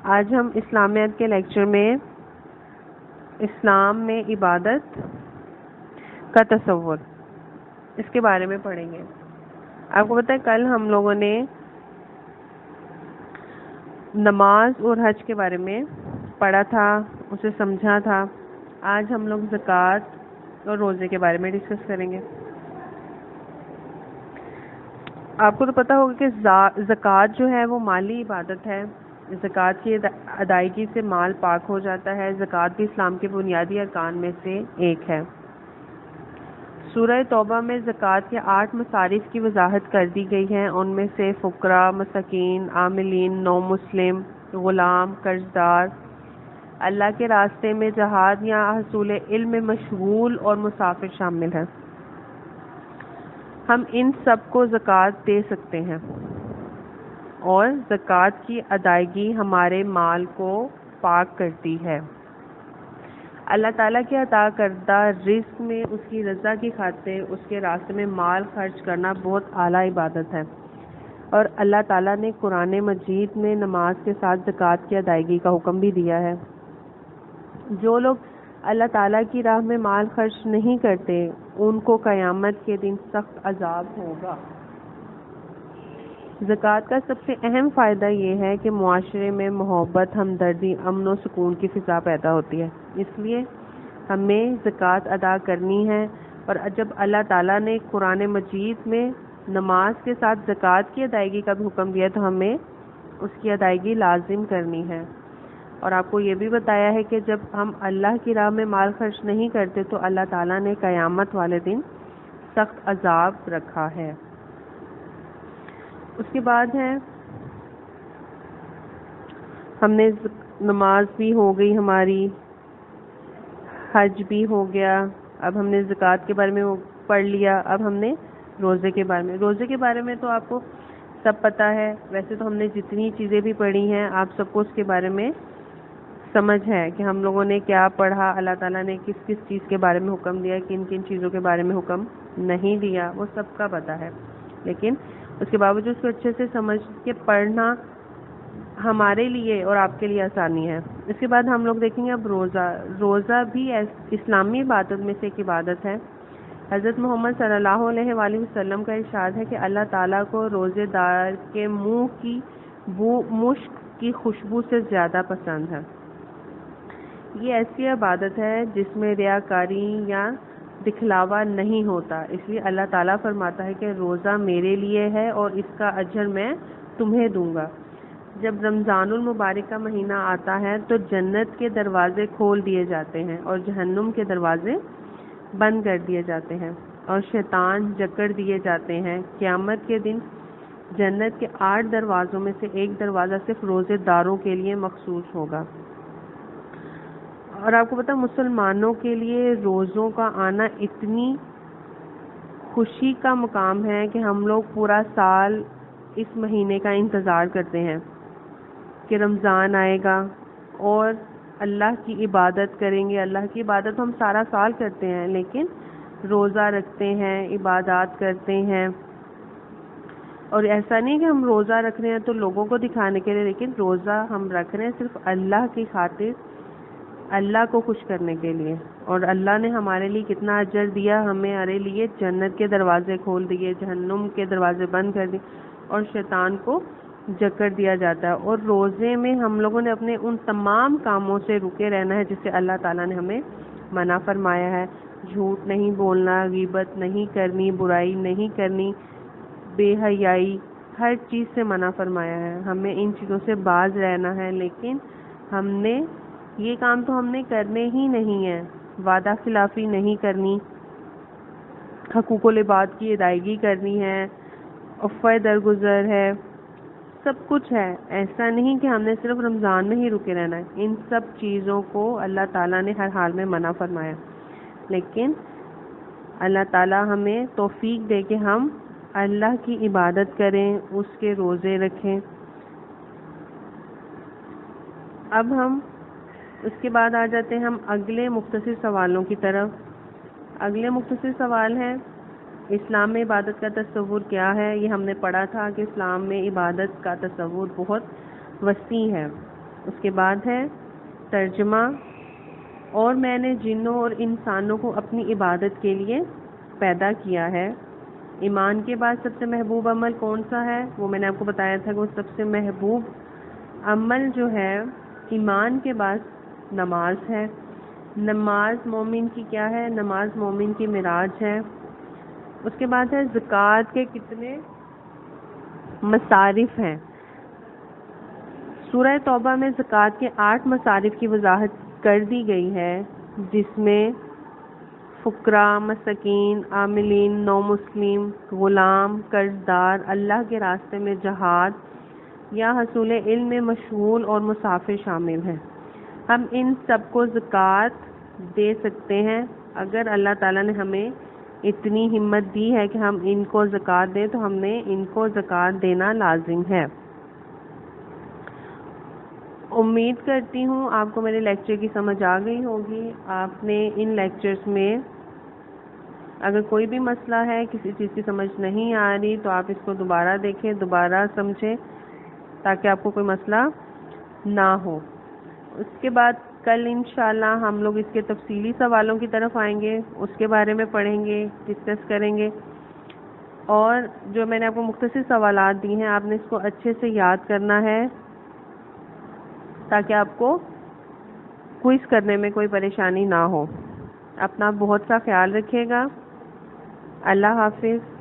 آج ہم اسلامیات کے لیکچر میں اسلام میں عبادت کا تصور اس کے بارے میں پڑھیں گے۔ آپ کو پتہ ہے کل ہم لوگوں نے نماز اور حج کے بارے میں پڑھا تھا، اسے سمجھا تھا۔ آج ہم لوگ زکوٰۃ اور روزے کے بارے میں ڈسکس کریں گے۔ آپ کو تو پتہ ہوگا کہ زکوٰۃ جو ہے وہ مالی عبادت ہے۔ زکوٰۃ کی ادائیگی سے مال پاک ہو جاتا ہے۔ زکوٰۃ بھی اسلام کے بنیادی ارکان میں سے ایک ہے۔ سورہ توبہ میں زکوٰۃ کے 8 مصارف کی وضاحت کر دی گئی ہے۔ ان میں سے فقراء، مساکین، عاملین، نو مسلم، غلام، قرضدار، اللہ کے راستے میں جہاد یا حصول علم میں مشغول اور مسافر شامل ہیں۔ ہم ان سب کو زکوٰۃ دے سکتے ہیں اور زکوٰۃ کی ادائیگی ہمارے مال کو پاک کرتی ہے۔ اللہ تعالیٰ کے عطا کردہ رزق میں اس کی رضا کی خاطر اس کے راستے میں مال خرچ کرنا بہت اعلیٰ عبادت ہے، اور اللہ تعالیٰ نے قرآن مجید میں نماز کے ساتھ زکوٰۃ کی ادائیگی کا حکم بھی دیا ہے۔ جو لوگ اللہ تعالیٰ کی راہ میں مال خرچ نہیں کرتے ان کو قیامت کے دن سخت عذاب ہوگا۔ زکوٰۃ کا سب سے اہم فائدہ یہ ہے کہ معاشرے میں محبت، ہمدردی، امن و سکون کی فضا پیدا ہوتی ہے۔ اس لیے ہمیں زکوٰۃ ادا کرنی ہے، اور جب اللہ تعالیٰ نے قرآن مجید میں نماز کے ساتھ زکوٰۃ کی ادائیگی کا بھی حکم دیا تو ہمیں اس کی ادائیگی لازم کرنی ہے۔ اور آپ کو یہ بھی بتایا ہے کہ جب ہم اللہ کی راہ میں مال خرچ نہیں کرتے تو اللہ تعالیٰ نے قیامت والے دن سخت عذاب رکھا ہے۔ اس کے بعد ہے ہم نے نماز بھی ہو گئی، ہماری حج بھی ہو گیا، اب ہم نے زکوٰۃ کے بارے میں پڑھ لیا۔ اب ہم نے روزے کے بارے میں، روزے کے بارے میں تو آپ کو سب پتہ ہے۔ ویسے تو ہم نے جتنی چیزیں بھی پڑھی ہیں آپ سب کو اس کے بارے میں سمجھ ہے کہ ہم لوگوں نے کیا پڑھا، اللہ تعالیٰ نے کس کس چیز کے بارے میں حکم دیا، کن کن چیزوں کے بارے میں حکم نہیں دیا، وہ سب کا پتہ ہے۔ لیکن اس کے باوجود اس کو اچھے سے سمجھ کے پڑھنا ہمارے لیے اور آپ کے لیے آسانی ہے۔ اس کے بعد ہم لوگ دیکھیں گے اب روزہ بھی اسلامی عبادت میں سے ایک عبادت ہے۔ حضرت محمد صلی اللہ علیہ وآلہ وسلم کا ارشاد ہے کہ اللہ تعالیٰ کو روزے دار کے منہ کی بو مشک کی خوشبو سے زیادہ پسند ہے۔ یہ ایسی عبادت ہے جس میں ریاکاری یا دکھلاوا نہیں ہوتا، اس لیے اللہ تعالیٰ فرماتا ہے کہ روزہ میرے لیے ہے اور اس کا اجر میں تمہیں دوں گا۔ جب رمضان المبارک کا مہینہ آتا ہے تو جنت کے دروازے کھول دیے جاتے ہیں اور جہنم کے دروازے بند کر دیے جاتے ہیں اور شیطان جکڑ دیے جاتے ہیں۔ قیامت کے دن جنت کے 8 دروازوں میں سے ایک دروازہ صرف روزے داروں کے لیے مخصوص ہوگا۔ اور آپ کو پتہ مسلمانوں کے لیے روزوں کا آنا اتنی خوشی کا مقام ہے کہ ہم لوگ پورا سال اس مہینے کا انتظار کرتے ہیں کہ رمضان آئے گا اور اللہ کی عبادت کریں گے۔ اللہ کی عبادت ہم سارا سال کرتے ہیں، لیکن روزہ رکھتے ہیں، عبادات کرتے ہیں، اور ایسا نہیں کہ ہم روزہ رکھ رہے ہیں تو لوگوں کو دکھانے کے لیے، لیکن روزہ ہم رکھ رہے ہیں صرف اللہ کی خاطر، اللہ کو خوش کرنے کے لیے۔ اور اللہ نے ہمارے لیے کتنا اجر دیا، ہمارے لیے جنت کے دروازے کھول دیے، جہنم کے دروازے بند کر دیے اور شیطان کو جکڑ دیا جاتا ہے۔ اور روزے میں ہم لوگوں نے اپنے ان تمام کاموں سے رکے رہنا ہے جس سے اللہ تعالیٰ نے ہمیں منع فرمایا ہے۔ جھوٹ نہیں بولنا، غیبت نہیں کرنی، برائی نہیں کرنی، بے حیائی، ہر چیز سے منع فرمایا ہے۔ ہمیں ان چیزوں سے باز رہنا ہے، لیکن ہم نے یہ کام تو ہم نے کرنے ہی نہیں ہیں۔ وعدہ خلافی نہیں کرنی، حقوق العباد کی ادائیگی کرنی ہے، عفو درگزر ہے، سب کچھ ہے۔ ایسا نہیں کہ ہم نے صرف رمضان میں ہی رکے رہنا ہے، ان سب چیزوں کو اللہ تعالیٰ نے ہر حال میں منع فرمایا، لیکن اللہ تعالیٰ ہمیں توفیق دے کہ ہم اللہ کی عبادت کریں، اس کے روزے رکھیں۔ اب ہم اس کے بعد آ جاتے ہیں ہم اگلے مختصر سوالوں کی طرف۔ اگلے مختصر سوال ہے اسلام میں عبادت کا تصور کیا ہے؟ یہ ہم نے پڑھا تھا کہ اسلام میں عبادت کا تصور بہت وسیع ہے، اس کے بعد ہے ترجمہ، اور میں نے جنوں اور انسانوں کو اپنی عبادت کے لیے پیدا کیا ہے۔ ایمان کے بعد سب سے محبوب عمل کون سا ہے؟ وہ میں نے آپ کو بتایا تھا کہ وہ سب سے محبوب عمل جو ہے ایمان کے بعد نماز ہے۔ نماز مومن کی کیا ہے؟ نماز مومن کی معراج ہے۔ اس کے بعد ہے زکوٰۃ کے کتنے مصارف ہیں؟ سورہ توبہ میں زکوٰۃ کے 8 مصارف کی وضاحت کر دی گئی ہے، جس میں فقراء، مساکین، عاملین، نو مسلم، غلام، قرض دار، اللہ کے راستے میں جہاد یا حصول علم میں مشغول اور مسافر شامل ہیں۔ ہم ان سب کو زکوٰۃ دے سکتے ہیں۔ اگر اللہ تعالیٰ نے ہمیں اتنی ہمت دی ہے کہ ہم ان کو زکوٰۃ دیں تو ہم نے ان کو زکوٰۃ دینا لازم ہے۔ امید کرتی ہوں آپ کو میرے لیکچر کی سمجھ آ گئی ہوگی۔ آپ نے ان لیکچرز میں اگر کوئی بھی مسئلہ ہے، کسی چیز کی سمجھ نہیں آ رہی، تو آپ اس کو دوبارہ دیکھیں، دوبارہ سمجھیں، تاکہ آپ کو کوئی مسئلہ نہ ہو۔ اس کے بعد کل انشاءاللہ ہم لوگ اس کے تفصیلی سوالوں کی طرف آئیں گے، اس کے بارے میں پڑھیں گے، ڈسکس کریں گے، اور جو میں نے آپ کو مختصر سوالات دی ہیں آپ نے اس کو اچھے سے یاد کرنا ہے تاکہ آپ کو کوئز کرنے میں کوئی پریشانی نہ ہو۔ اپنا بہت سا خیال رکھیے گا۔ اللہ حافظ۔